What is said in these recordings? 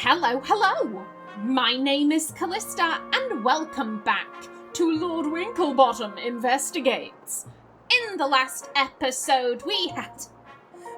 Hello, hello! My name is Callista, and welcome back to Lord Winklebottom Investigates. In the last episode, we had...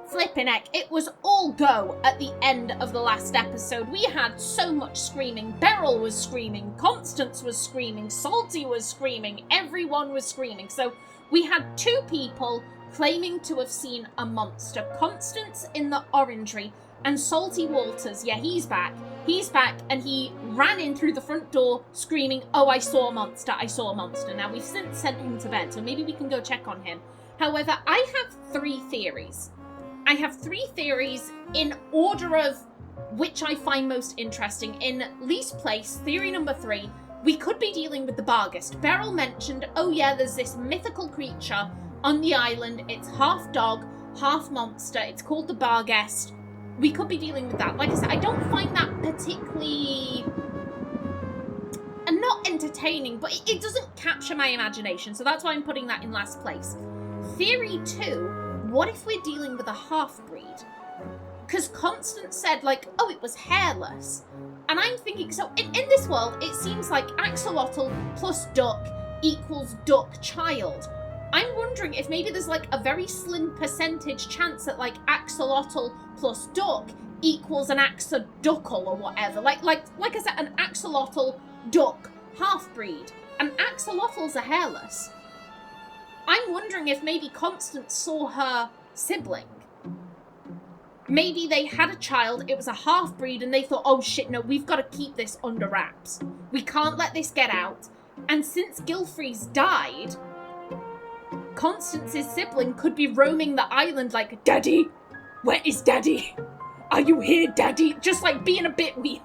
Flippin' heck, it was all go at the end of the last episode. We had so much screaming. Beryl was screaming, Constance was screaming, Salty was screaming, everyone was screaming. So we had two people claiming to have seen a monster. Constance in the orangery, and Salty Walters, yeah, he's back. He's back, and he ran in through the front door screaming, "Oh, I saw a monster, I saw a monster." Now, we've since sent him to bed, so maybe we can go check on him. However, I have three theories. I have three theories in order of which I find most interesting. In least place, theory number 3, we could be dealing with the Barghest. Beryl mentioned, oh yeah, there's this mythical creature on the island. It's half dog, half monster. It's called the Barghest. We could be dealing with that. Like I said, I don't find that particularly... and not entertaining, but it doesn't capture my imagination, so that's why I'm putting that in last place. Theory 2, what if we're dealing with a half-breed? Because Constance said, like, oh, it was hairless. And I'm thinking, so in this world, it seems like axolotl plus duck equals duck child. I'm wondering if maybe there's, like, a very slim percentage chance that, like, axolotl plus duck equals an axoduckle or whatever. Like I said, an axolotl duck half-breed. And axolotls are hairless. I'm wondering if maybe Constance saw her sibling. Maybe they had a child, it was a half-breed, and they thought, oh shit, no, we've got to keep this under wraps. We can't let this get out. And since Gilfrey's died, Constance's sibling could be roaming the island like, Daddy, where is Daddy? Are you here, Daddy? Just like being a bit weird.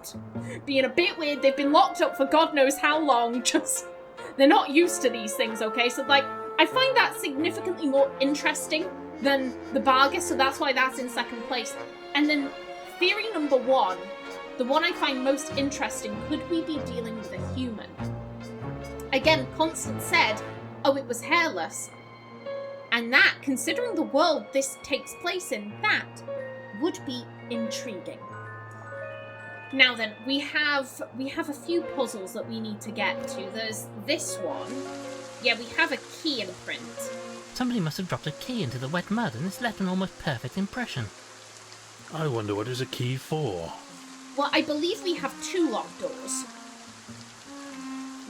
Being a bit weird. They've been locked up for God knows how long. Just, they're not used to these things, okay? So, like, I find that significantly more interesting than the Barghest, so that's why that's in second place. And then theory number 1, the one I find most interesting, could we be dealing with a human? Again, Constance said, oh, it was hairless. And that, considering the world this takes place in, that would be intriguing. Now then, we have a few puzzles that we need to get to. There's this one. Yeah, we have a key imprint. Somebody must have dropped a key into the wet mud and it's left an almost perfect impression. I wonder what is a key for? Well, I believe we have 2 locked doors.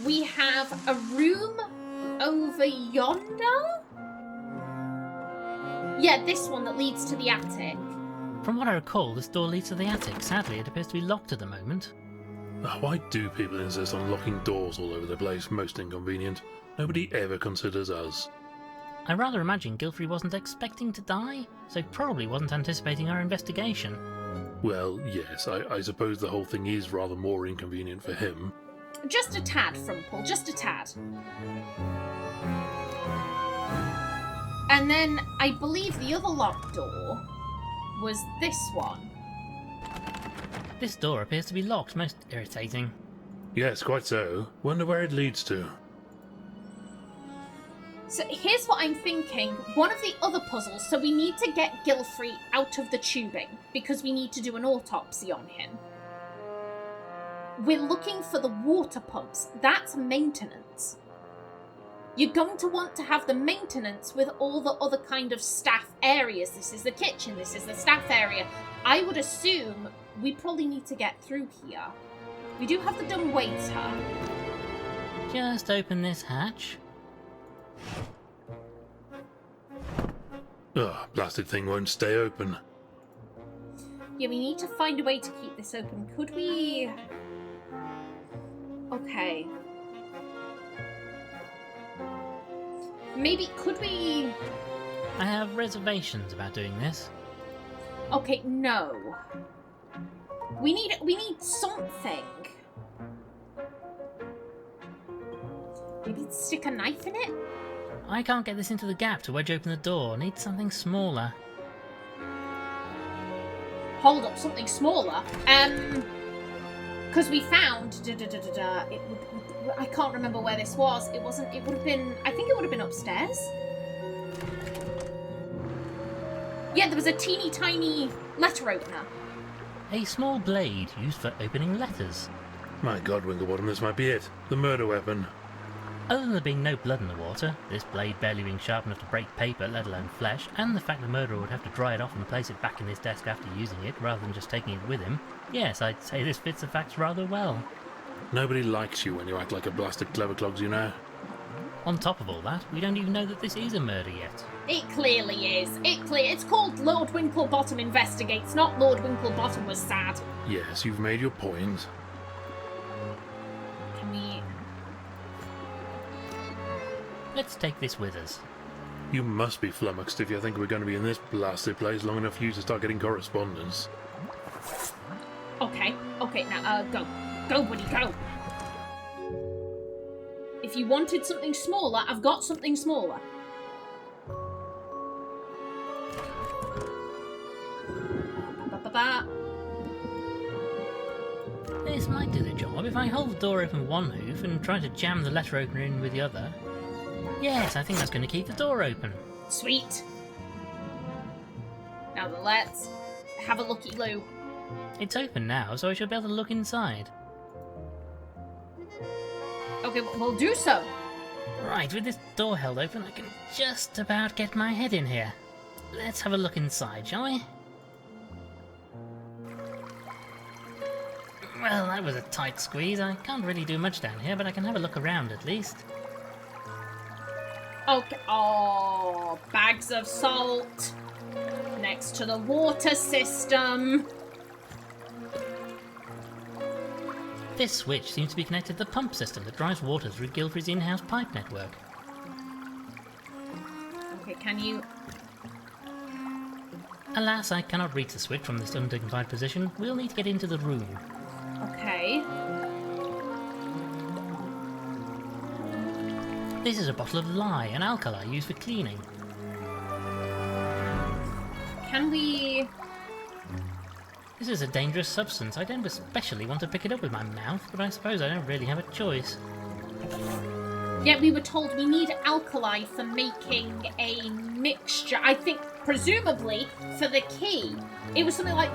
We have a room over yonder? Yeah, this one that leads to the attic. From what I recall, this door leads to the attic. Sadly, it appears to be locked at the moment. Why do people insist on locking doors all over the place? Most inconvenient. Nobody ever considers us. I rather imagine Gilfrey wasn't expecting to die, so probably wasn't anticipating our investigation. Well, yes, I suppose the whole thing is rather more inconvenient for him. Just a tad, Frumple, just a tad. And then I believe the other locked door was this one. This door appears to be locked, most irritating. Yes, quite so. Wonder where it leads to. So here's what I'm thinking. One of the other puzzles, so we need to get Gilfrey out of the tubing because we need to do an autopsy on him. We're looking for the water pumps. That's maintenance. You're going to want to have the maintenance with all the other kind of staff areas. This is the kitchen, this is the staff area. I would assume we probably need to get through here. We do have the dumb waiter. Just open this hatch. Ugh, blasted thing won't stay open. Yeah, we need to find a way to keep this open. Could we... Okay. Maybe, could we... I have reservations about doing this. Okay, no. We need something. Maybe stick a knife in it? I can't get this into the gap to wedge open the door. Need something smaller. Hold up, something smaller. Because we found... I can't remember where this was. It wasn't... It would have been... I think it would have been upstairs. Yeah, there was a teeny tiny letter opener. A small blade used for opening letters. My God, Winklebottom, this might be it. The murder weapon. Other than there being no blood in the water, this blade barely being sharp enough to break paper, let alone flesh, and the fact the murderer would have to dry it off and place it back in his desk after using it, rather than just taking it with him, yes, I'd say this fits the facts rather well. Nobody likes you when you act like a blasted clever clogs, you know. On top of all that, we don't even know that this is a murder yet. It clearly is. It's called Lord Winklebottom Investigates, not Lord Winklebottom was sad. Yes, you've made your point. Can we... Let's take this with us. You must be flummoxed if you think we're going to be in this blasted place long enough for you to start getting correspondence. Okay, now, go. Go, buddy, go. If you wanted something smaller, I've got something smaller. Ba-ba-ba. This might do the job if I hold the door open with one hoof and try to jam the letter opener in with the other. Yes, I think that's going to keep the door open. Sweet. Now then, let's have a looky-loo. It's open now, so I should be able to look inside. Okay, we'll do so. Right, with this door held open, I can just about get my head in here. Let's have a look inside, shall we? Well, that was a tight squeeze. I can't really do much down here, but I can have a look around at least. Okay. Oh, bags of salt next to the water system. This switch seems to be connected to the pump system that drives water through Gilfrey's in-house pipe network. Okay, can you... Alas, I cannot reach the switch from this undignified position. We'll need to get into the room. Okay. This is a bottle of lye, an alkali used for cleaning. Can we... This is a dangerous substance. I don't especially want to pick it up with my mouth, but I suppose I don't really have a choice. Yeah, we were told we need alkali for making a mixture. I think, presumably, for the key. It was something like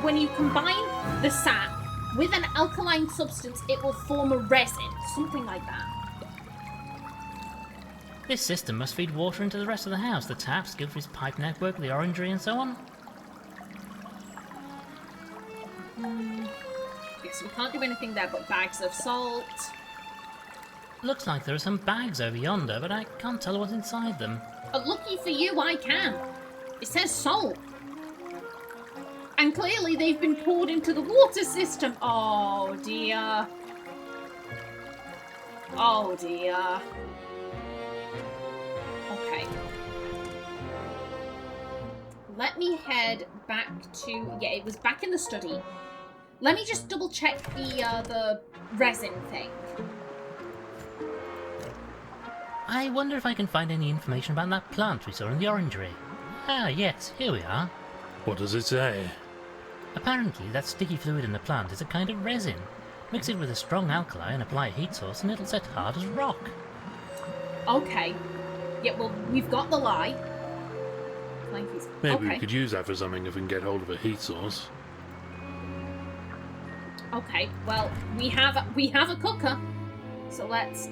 when you combine the sap with an alkaline substance, it will form a resin. Something like that. This system must feed water into the rest of the house. The taps, Gilfrey's pipe network, the orangery and so on. Yes, we can't do anything there but bags of salt. Looks like there are some bags over yonder, but I can't tell what's inside them. Lucky for you, I can. It says salt. And clearly they've been poured into the water system. Oh dear. Oh dear. Okay. Let me head back to... Yeah, it was back in the study. Let me just double check the resin thing. I wonder if I can find any information about that plant we saw in the orangery. Ah, yes, here we are. What does it say? Apparently, that sticky fluid in the plant is a kind of resin. Mix it with a strong alkali and apply a heat source and it'll set hard as rock. Okay. Yeah, well, we've got the lye. Maybe we could use that for something if we can get hold of a heat source. Okay, well, we have a cooker. So let's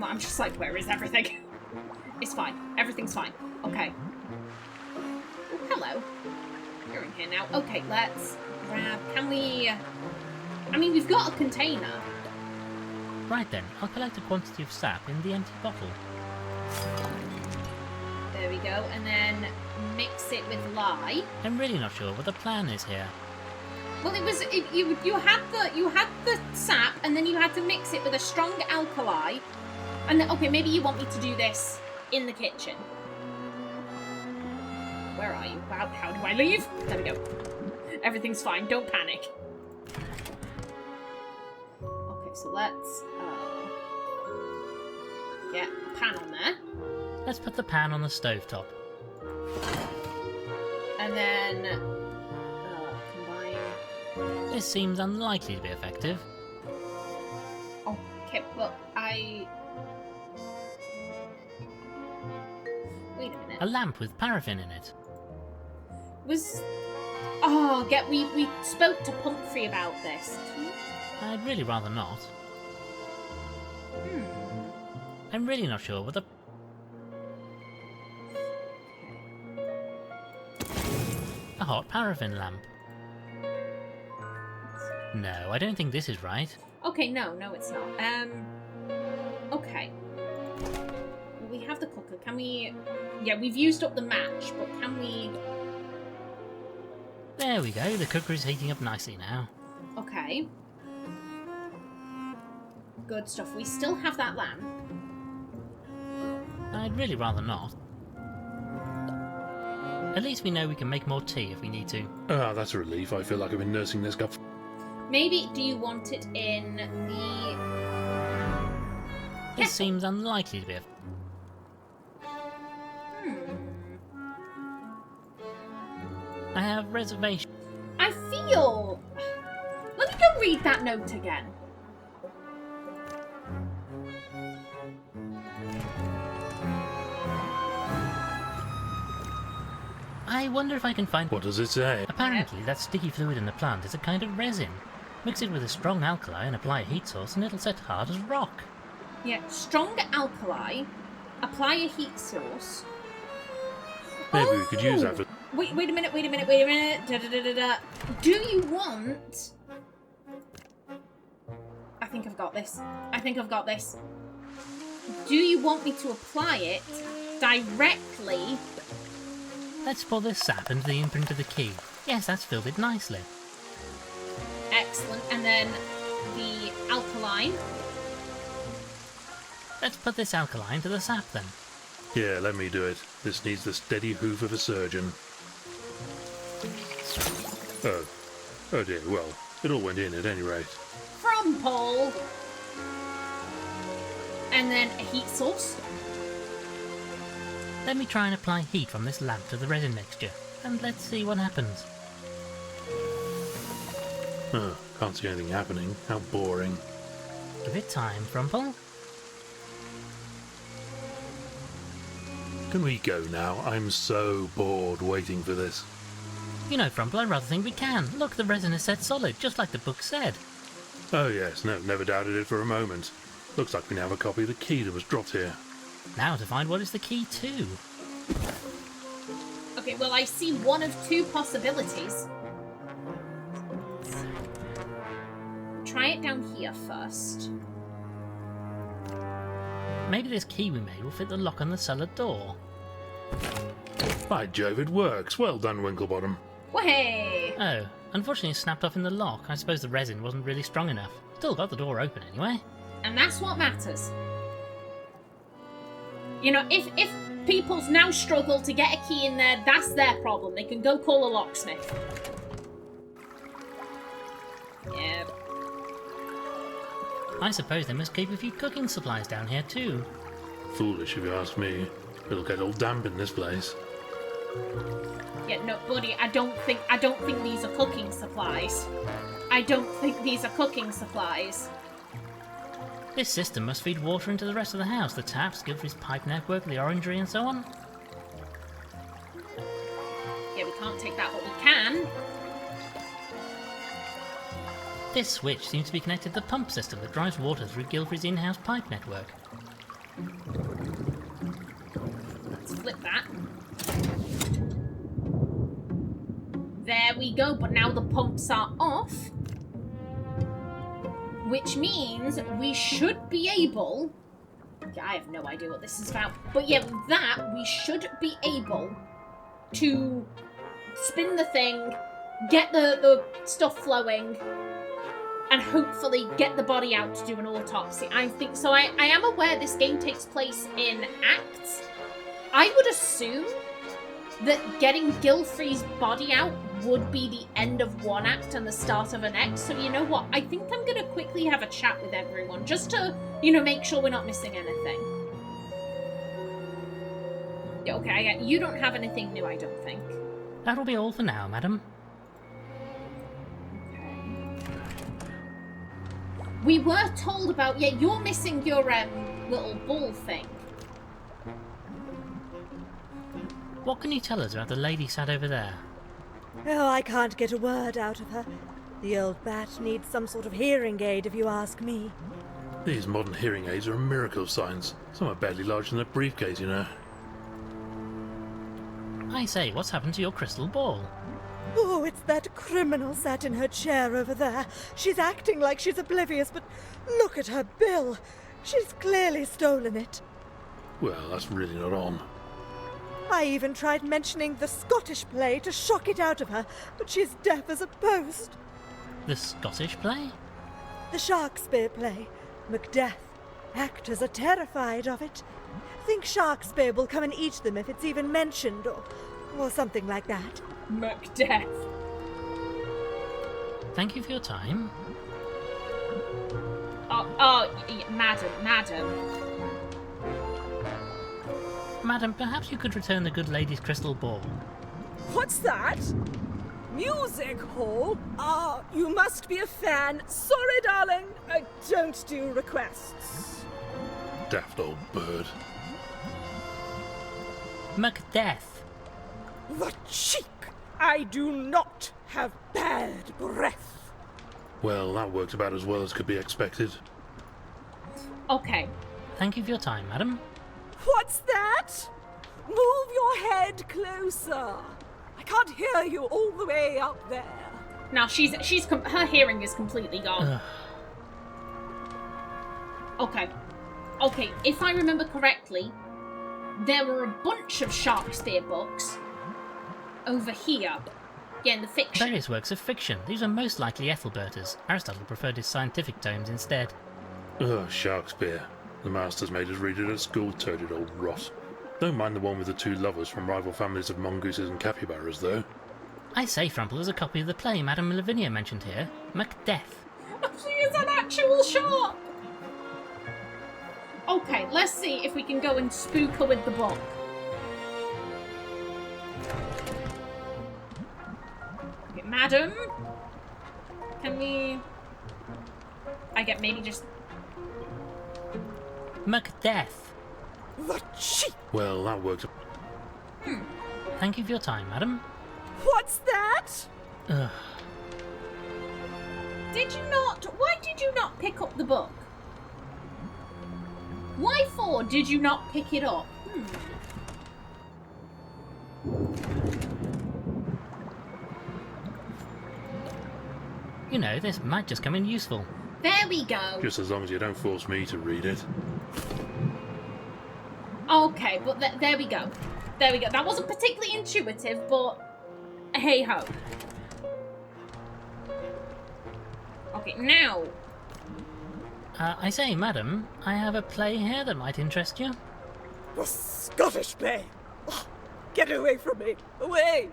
I'm just like, where is everything? It's fine. Everything's fine. Okay. Oh, hello. You're in here now. Okay, let's grab... Can we... I mean, we've got a container. Right then, I'll collect a quantity of sap in the empty bottle. There we go. And then mix it with lye. I'm really not sure what the plan is here. Well, you had the sap, and then you had to mix it with a strong alkali. And then, okay, maybe you want me to do this in the kitchen. Where are you? Wow, how do I leave? There we go. Everything's fine. Don't panic. Okay, so let's get a pan on there. Let's put the pan on the stovetop. And then combine. This seems unlikely to be effective. Okay, but wait a minute. A lamp with paraffin in it. Was... Oh, we spoke to Pumphrey about this. I'd really rather not. I'm really not sure what the... A hot paraffin lamp. No, I don't think this is right. Okay, no, it's not. Okay. Well, we have the cooker. Can we... Yeah, we've used up the match, but can we... There we go, the cooker is heating up nicely now. Okay. Good stuff. We still have that lamp. I'd really rather not. At least we know we can make more tea if we need to. Ah, that's a relief. I feel like I've been nursing this cup. Maybe, do you want it in the... This seems unlikely to be a... I have reservations. I feel... Let me go read that note again. I wonder if I can find... What does it say? Apparently, that sticky fluid in the plant is a kind of resin. Mix it with a strong alkali and apply a heat source and it'll set hard as rock. Yeah, strong alkali, apply a heat source. Maybe we could use that for... Wait a minute. Do you want... I think I've got this. Do you want me to apply it directly? Let's pour this sap into the imprint of the key. Yes, that's filled it nicely. Excellent. And then the alkaline. Let's put this alkali into the sap then. Yeah, let me do it. This needs the steady hoof of a surgeon. Oh dear, well, it all went in at any rate. Frumple. And then a heat source. Let me try and apply heat from this lamp to the resin mixture, and let's see what happens. Can't see anything happening. How boring. Give it time, Frumple. Can we go now? I'm so bored waiting for this. You know, Frumple, I rather think we can. Look, the resin is set solid, just like the book said. Oh yes, no, never doubted it for a moment. Looks like we now have a copy of the key that was dropped here. Now to find what is the key to. Okay, well, I see one of two possibilities. Try it down here first. Maybe this key we made will fit the lock on the cellar door. By Jove, it works. Well done, Winklebottom. Way! Oh, unfortunately it snapped off in the lock. I suppose the resin wasn't really strong enough. Still got the door open anyway. And that's what matters. You know, if people's now struggle to get a key in there, that's their problem. They can go call a locksmith. Yeah. I suppose they must keep a few cooking supplies down here too. Foolish if you ask me. It'll get all damp in this place. Yeah, no, buddy, I don't think these are cooking supplies. This system must feed water into the rest of the house, the taps, Gilfrey's pipe network, the orangery and so on. Yeah, we can't take that, but we can. This switch seems to be connected to the pump system that drives water through Gilfrey's in-house pipe network. Let's flip that. There we go, but now the pumps are off. Which means we should be able... Yeah, I have no idea what this is about. But yeah, with that, we should be able to spin the thing, get the stuff flowing, and hopefully get the body out to do an autopsy. I think so. I am aware this game takes place in acts. I would assume that getting Gilfrey's body out would be the end of one act and the start of the next. So you know what? I think I'm going to quickly have a chat with everyone just to, you know, make sure we're not missing anything. Yeah, okay, you don't have anything new, I don't think. That'll be all for now, madam. We were told about... Yeah, you're missing your little ball thing. What can you tell us about the lady sat over there? Oh, I can't get a word out of her. The old bat needs some sort of hearing aid, if you ask me. These modern hearing aids are a miracle of science. Some are barely larger than a briefcase, you know. I say, what's happened to your crystal ball? Oh, it's that criminal sat in her chair over there. She's acting like she's oblivious, but look at her bill. She's clearly stolen it. Well, that's really not on. I even tried mentioning the Scottish play to shock it out of her, but she's deaf as a post. The Scottish play? The Shakespeare play. Macbeth. Actors are terrified of it. Think Shakespeare will come and eat them if it's even mentioned, or something like that. Macbeth. Thank you for your time. Madam. Madam, perhaps you could return the good lady's crystal ball. What's that? Music hall? Ah, you must be a fan. Sorry, darling, I don't do requests. Daft old bird. Macbeth. The cheek! I do not have bad breath. Well, that worked about as well as could be expected. Okay. Thank you for your time, madam. What's that? Move your head closer. I can't hear you all the way up there. Now her hearing is completely gone. Okay, if I remember correctly, there were a bunch of Shakespeare books over here. Yeah, in the fiction. Various works of fiction. These are most likely Ethelberta's. Aristotle preferred his scientific tomes instead. Ugh, Shakespeare. The masters made us read it at school, toted old rot. Don't mind the one with the two lovers from rival families of mongooses and capybaras, though. I say, Frumple, there's a copy of the play Madame Lavinia mentioned here. Macbeth. She is an actual shark! Okay, let's see if we can go and spook her with the book. Okay, madam? Can we... I get maybe just... Macbeth. The cheek! Well, that worked. Thank you for your time, madam. What's that? Ugh. Why did you not pick up the book? Why for did you not pick it up? You know, this might just come in useful. There we go. Just as long as you don't force me to read it. Okay, but there we go. There we go. That wasn't particularly intuitive, but hey ho. Okay, now. I say, madam, I have a play here that might interest you. The Scottish play! Oh, get away from me! Away!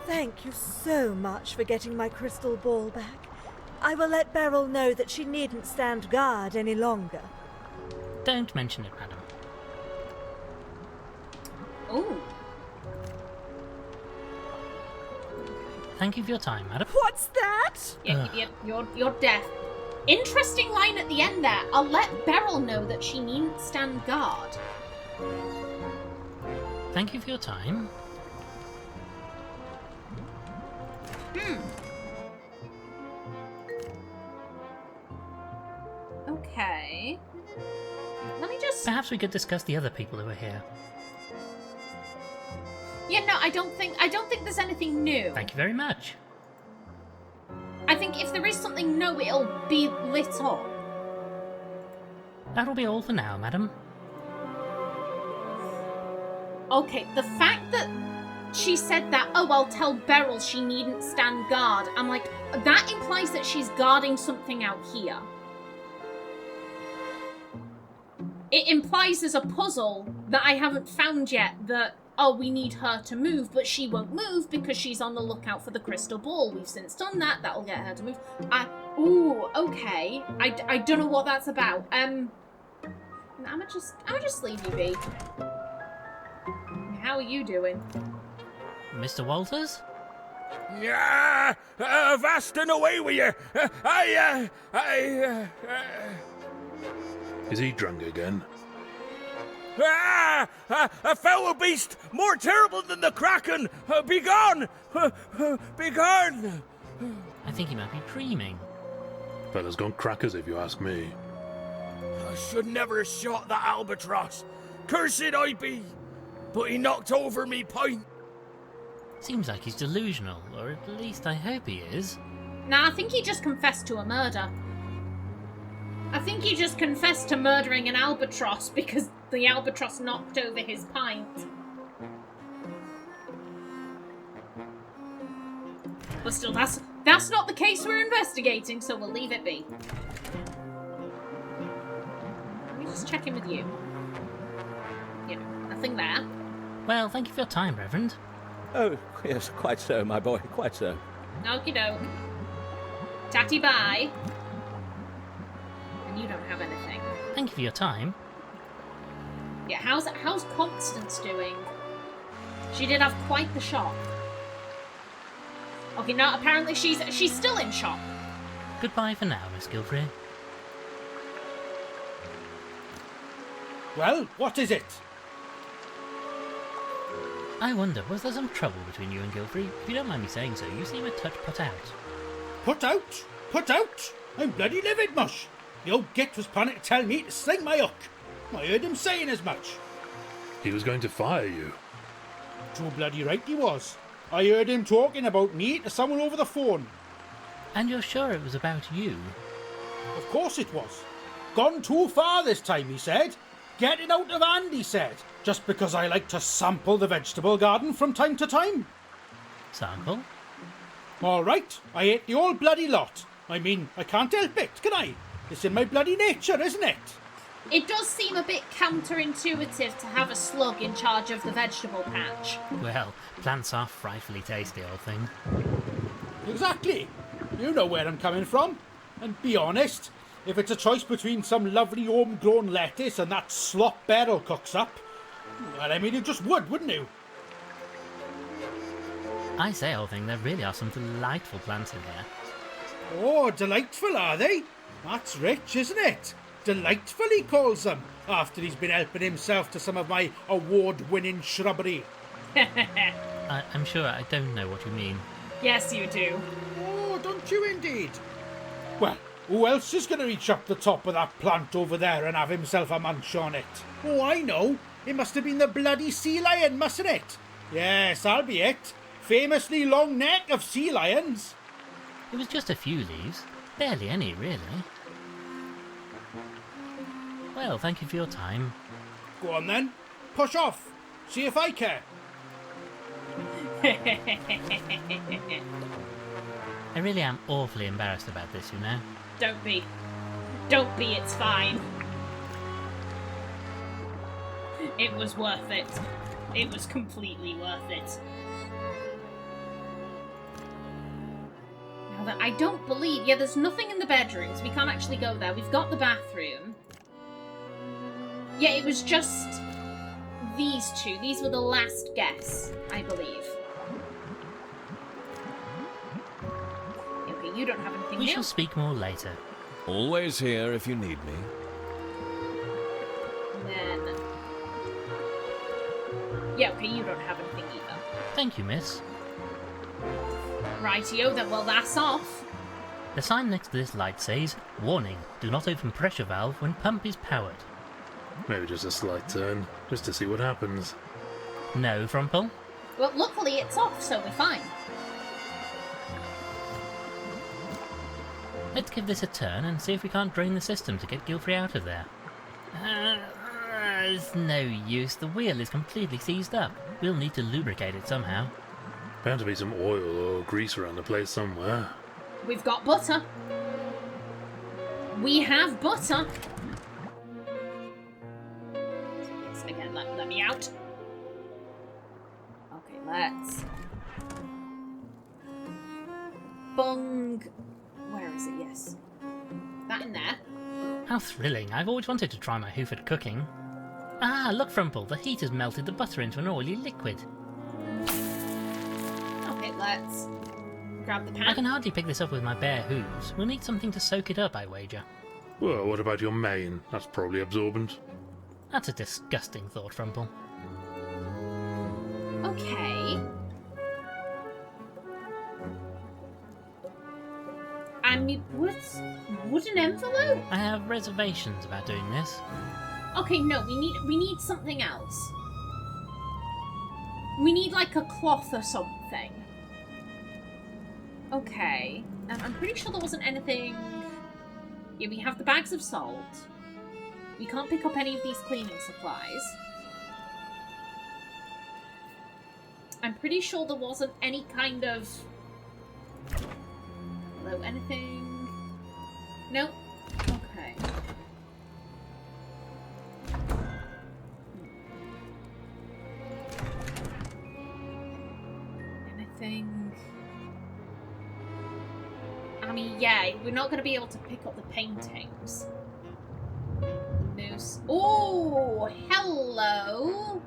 Thank you so much for getting my crystal ball back. I will let Beryl know that she needn't stand guard any longer. Don't mention it, madam. Ooh. Thank you for your time, madam. What's that? Yeah, you're deaf. Interesting line at the end there. I'll let Beryl know that she needn't stand guard. Thank you for your time. Okay. Let me just... Perhaps we could discuss the other people who are here. Yeah, no, I don't think there's anything new. Thank you very much. I think if there is something new, it'll be lit up. That'll be all for now, madam. Okay, the fact that she said that, oh, I'll tell Beryl she needn't stand guard. I'm like, that implies that she's guarding something out here. It implies there's a puzzle that I haven't found yet that, oh, we need her to move, but she won't move because she's on the lookout for the crystal ball. We've since done that. That'll get her to move. Ooh, okay. I don't know what that's about. I'ma just leave you be. How are you doing? Mr. Walters? Yeah, vast and away with you. Is he drunk again? A foul beast more terrible than the Kraken. Begone! Begone! I think he might be dreaming. Fella's gone crackers if you ask me. I should never have shot that albatross. Cursed I be. But he knocked over me pint. Seems like he's delusional, or at least I hope he is. Nah, I think he just confessed to a murder. I think he just confessed to murdering an albatross because the albatross knocked over his pint. But still, that's not the case we're investigating, so we'll leave it be. Let me just check in with you. You know, nothing there. Well, thank you for your time, Reverend. Oh, yes, quite so, my boy, quite so. Okie doke. Tatty bye. And you don't have anything. Thank you for your time. Yeah, how's Constance doing? She did have quite the shock. Okay, no, apparently she's still in shock. Goodbye for now, Miss Gilfrey. Well, what is it? I wonder, was there some trouble between you and Gilfrey? If you don't mind me saying so, you seem a touch put out. Put out? Put out? I'm bloody livid, mush. The old git was planning to tell me to sling my hook. I heard him saying as much. He was going to fire you. Too bloody right he was. I heard him talking about me to someone over the phone. And you're sure it was about you? Of course it was. Gone too far this time, he said. Getting out of hand, he said. Just because I like to sample the vegetable garden from time to time. Sample? All right, I ate the whole bloody lot. I mean, I can't help it, can I? It's in my bloody nature, isn't it? It does seem a bit counterintuitive to have a slug in charge of the vegetable patch. Well, plants are frightfully tasty, old thing. Exactly. You know where I'm coming from. And be honest, if it's a choice between some lovely homegrown lettuce and that slop Beryl cooks up, well, I mean, you just would, wouldn't you? I say, old thing, there really are some delightful plants in here. Oh, delightful, are they? That's rich, isn't it? Delightful, he calls them, after he's been helping himself to some of my award-winning shrubbery. I'm sure I don't know what you mean. Yes, you do. Oh, don't you indeed? Well, who else is going to reach up the top of that plant over there and have himself a munch on it? Oh, I know. It must have been the bloody sea lion, mustn't it? Yes, that'll be it. Famously long neck of sea lions. It was just a few leaves. Barely any, really. Well, thank you for your time. Go on then. Push off. See if I care. I really am awfully embarrassed about this, you know. Don't be. Don't be, it's fine. It was worth it. It was completely worth it. Now that I don't believe... Yeah, there's nothing in the bedrooms. We can't actually go there. We've got the bathroom. Yeah, it was just these two. These were the last guess, I believe. Okay, you don't have anything We new. shall speak more later. Always here if you need me. And then... Yeah, okay, you don't have anything either. Thank you, miss. Rightio, then, well, that's off. The sign next to this light says, "Warning, do not open pressure valve when pump is powered." Maybe just a slight turn, just to see what happens. No, Frumple? Well, luckily it's off, so we're fine. Let's give this a turn and see if we can't drain the system to get Gilfrey out of there. It's no use. The wheel is completely seized up. We'll need to lubricate it somehow. Bound to be some oil or grease around the place somewhere. We've got butter. We have butter. Yes, again, let me out. Okay, let's... Bung... Where is it? Yes. That in there. How thrilling. I've always wanted to try my hoof at cooking. Ah, look, Frumple. The heat has melted the butter into an oily liquid. Okay, let's grab the I pan. can hardly pick this up with my bare hooves. We'll need something to soak it up, I wager. Well, what about your mane? That's probably absorbent. That's a disgusting thought, Frumple. Okay. And wooden envelope? I have reservations about doing this. Okay, no, we need something else. We need like a cloth or something. Okay. I'm pretty sure there wasn't anything. Yeah, we have the bags of salt. We can't pick up any of these cleaning supplies. I'm pretty sure there wasn't any kind of... Hello, anything? Nope. Okay. Anything? I mean, yeah, we're not going to be able to pick up the paintings. The moose. Oh, hello!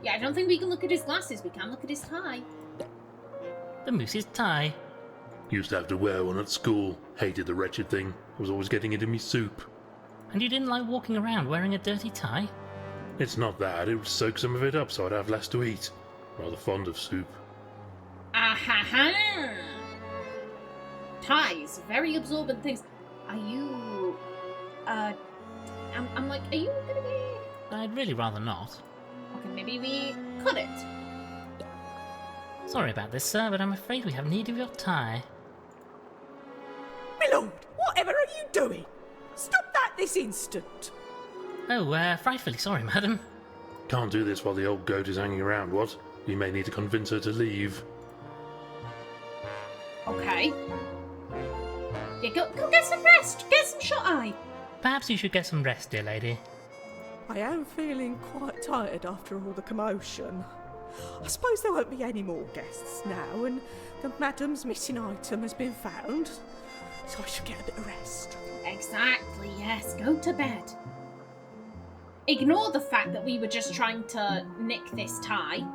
Yeah, I don't think we can look at his glasses. We can look at his tie. The moose's tie. Used to have to wear one at school. Hated the wretched thing. Was always getting it in me soup. And you didn't like walking around wearing a dirty tie? It's not that. It would soak some of it up so I'd have less to eat. Rather fond of soup. Ahaha! Ties, very absorbent things. Are you... I'm like, are you gonna be... I'd really rather not. Okay, maybe we cut it. Sorry about this, sir, but I'm afraid we have need of your tie. My lord, whatever are you doing? Stop that this instant. Oh, frightfully sorry, madam. Can't do this while the old goat is hanging around, what? We may need to convince her to leave. Okay. Yeah, go get some rest. Get some shut-eye. Perhaps you should get some rest, dear lady. I am feeling quite tired after all the commotion. I suppose there won't be any more guests now, and the madam's missing item has been found, so I should get a bit of rest. Exactly, yes. Go to bed. Ignore the fact that we were just trying to nick this tie.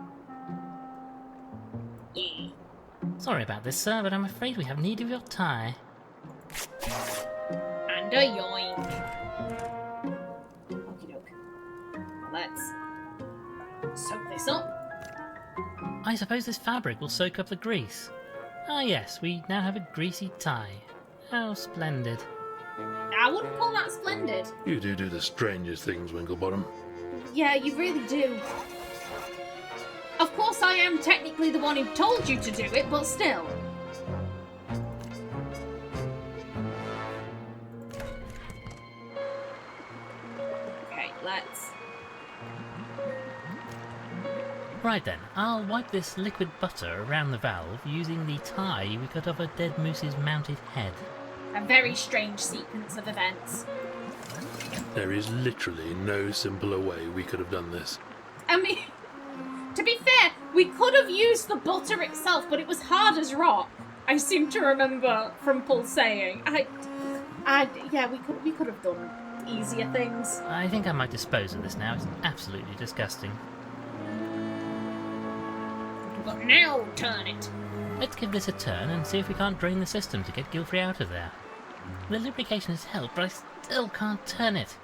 Yeah. Sorry about this, sir, but I'm afraid we have need of your tie. And a yoink. Okie doke. Let's soak this up. I suppose this fabric will soak up the grease. Ah yes, we now have a greasy tie. How splendid. I wouldn't call that splendid. You do the strangest things, Winklebottom. Yeah, you really do. Of course, I am technically the one who told you to do it, but still. Okay, let's... Right then, I'll wipe this liquid butter around the valve using the tie we cut off a dead moose's mounted head. A very strange sequence of events. There is literally no simpler way we could have done this. I mean, to be fair, we could have used the butter itself, but it was hard as rock. I seem to remember Frumple saying. Yeah, we could have done easier things. I think I might dispose of this now. It's absolutely disgusting. But now turn it. Let's give this a turn and see if we can't drain the system to get Gilfrey out of there. The lubrication has helped, but I still can't turn it.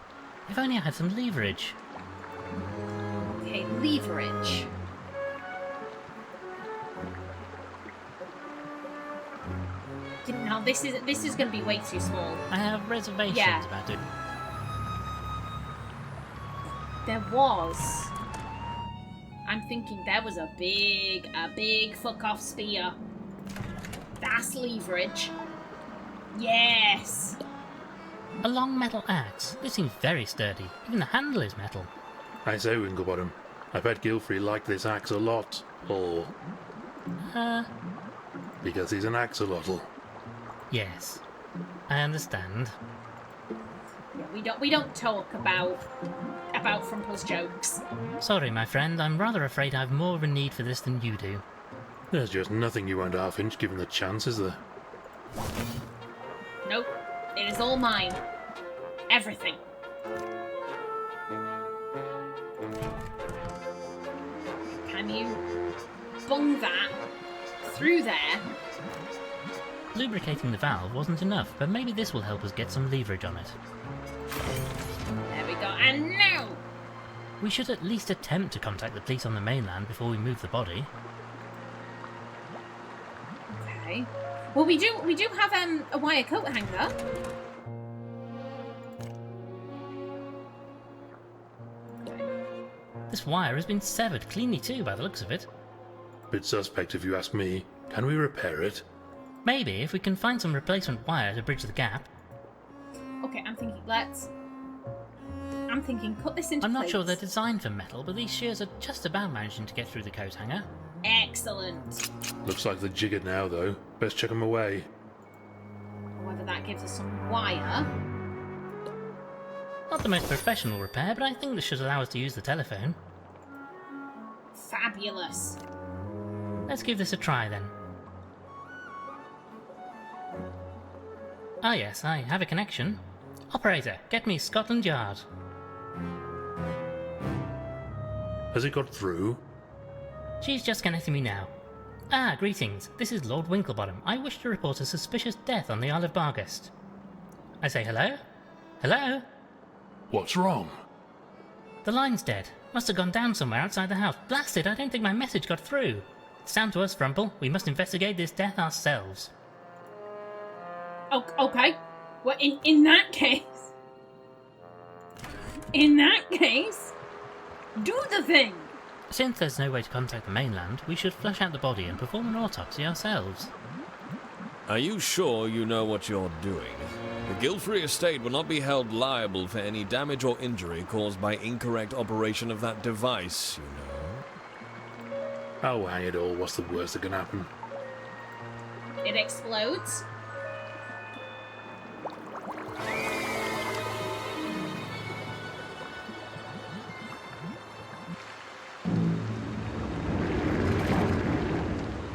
If only I had some leverage. Okay, leverage. No, this is going to be way too small. I have reservations about it. There was. I'm thinking there was a big fuck-off spear. That's leverage. Yes! A long metal axe. This seems very sturdy. Even the handle is metal. I say, Winklebottom, I bet Gilfrey liked this axe a lot. Or... because he's an axolotl. Yes. I understand. Yeah, we don't talk about Frumple's jokes. Sorry, my friend. I'm rather afraid I've more of a need for this than you do. There's just nothing you won't half-inch given the chance, is there? Nope. It is all mine. Everything. Can you bung that through there. Lubricating the valve wasn't enough, but maybe this will help us get some leverage on it. There we go, and now! We should at least attempt to contact the police on the mainland before we move the body. Okay. Well, we do have a wire coat hanger. This wire has been severed cleanly too, by the looks of it. Bit suspect if you ask me. Can we repair it? Maybe if we can find some replacement wire to bridge the gap. Okay, I'm thinking cut this into I'm not plates. sure they're designed for metal, but these shears are just about managing to get through the coat hanger. Excellent. Looks like they're jiggered now, though. Best check them away. Whether that gives us some wire. Not the most professional repair, but I think this should allow us to use the telephone. Fabulous. Let's give this a try then. Ah yes, I have a connection. Operator, get me Scotland Yard. Has it got through? She's just connecting me now. Ah, greetings. This is Lord Winklebottom. I wish to report a suspicious death on the Isle of Bargast. I say hello? Hello? What's wrong? The line's dead. Must have gone down somewhere outside the house. Blast it, I don't think my message got through. It's down to us, Frumple. We must investigate this death ourselves. Okay. Well, in that case... In that case... Do the thing! Since there's no way to contact the mainland, we should flush out the body and perform an autopsy ourselves. Are you sure you know what you're doing? The Gilfrey estate will not be held liable for any damage or injury caused by incorrect operation of that device, you know. Oh, hang it all. What's the worst that can happen? It explodes.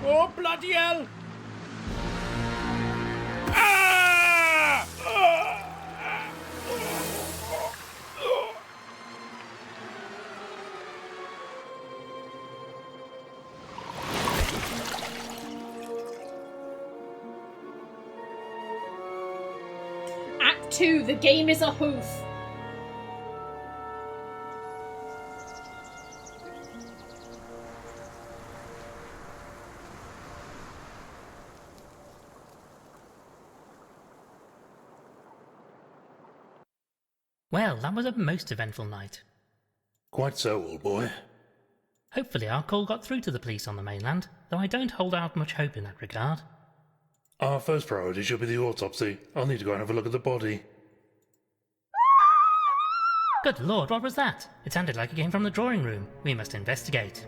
Oh, bloody hell! Ah! Act 2, the game is Ahoof. Well, that was a most eventful night. Quite so, old boy. Hopefully our call got through to the police on the mainland, though I don't hold out much hope in that regard. Our first priority should be the autopsy. I'll need to go and have a look at the body. Good lord, what was that? It sounded like it came from the drawing room. We must investigate.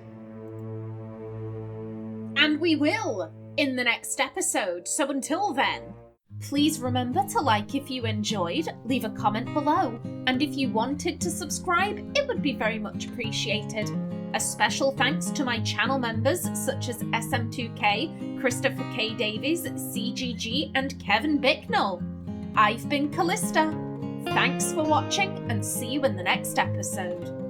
And we will in the next episode. So until then, please remember to like if you enjoyed, leave a comment below, and if you wanted to subscribe, it would be very much appreciated. A special thanks to my channel members such as SM2K, Christopher K. Davies, CGG, and Kevin Bicknell. I've been Callista. Thanks for watching, and see you in the next episode.